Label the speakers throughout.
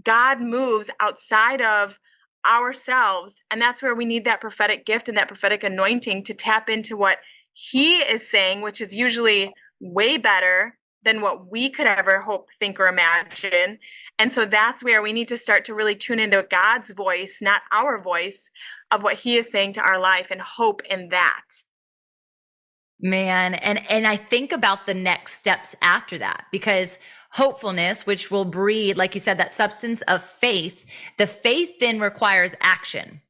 Speaker 1: God moves outside of ourselves. And that's where we need that prophetic gift and that prophetic anointing to tap into what he is saying, which is usually way better than what we could ever hope, think, or imagine. And so that's where we need to start to really tune into God's voice, not our voice, of what he is saying to our life, and hope in that.
Speaker 2: Man, and I think about the next steps after that, because hopefulness, which will breed, like you said, that substance of faith, the faith then requires action.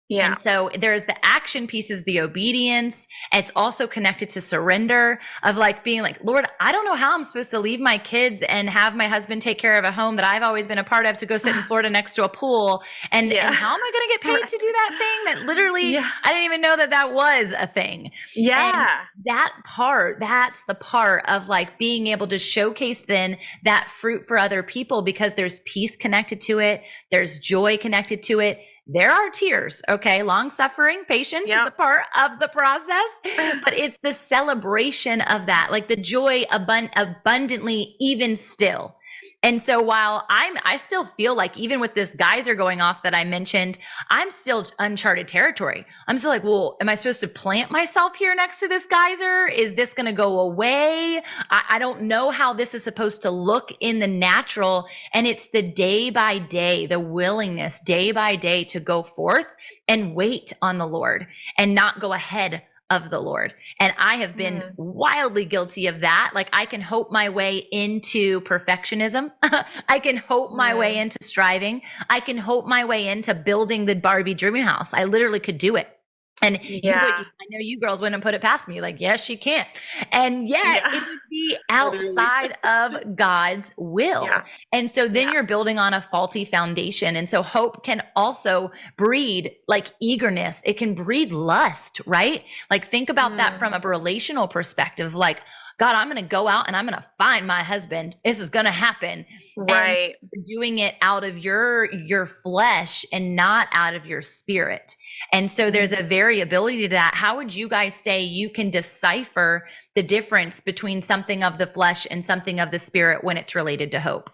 Speaker 1: Yeah.
Speaker 2: And so there's the action piece, is the obedience. It's also connected to surrender, of like being like, Lord, I don't know how I'm supposed to leave my kids and have my husband take care of a home that I've always been a part of, to go sit in Florida next to a pool. And how am I going to get paid to do that thing that literally, I didn't even know that that was a thing.
Speaker 1: Yeah.
Speaker 2: And that part, that's the part of like being able to showcase then that fruit for other people, because there's peace connected to it. There's joy connected to it. There are tears, okay? Long suffering, patience is a part of the process, but it's the celebration of that, like the joy abundantly, even still. And so while I still feel like, even with this geyser going off that I mentioned, I'm still uncharted territory. I'm still like, well, am I supposed to plant myself here next to this geyser? Is this going to go away? I don't know how this is supposed to look in the natural. And it's the day by day, the willingness day by day to go forth and wait on the Lord and not go ahead of the Lord. And I have been wildly guilty of that. Like, I can hope my way into perfectionism. I can hope my way into striving. I can hope my way into building the Barbie dream house. I literally could do it. And I know you girls wouldn't put it past me. Like, yes, she can't. And yet it would be outside of God's will. And so then you're building on a faulty foundation. And so hope can also breed like eagerness. It can breed lust, right? Like, think about that from a relational perspective. Like, God, I'm going to go out and I'm going to find my husband. This is going to happen.
Speaker 1: Right.
Speaker 2: And doing it out of your flesh and not out of your spirit. And so there's a variability to that. How would you guys say you can decipher the difference between something of the flesh and something of the spirit when it's related to hope?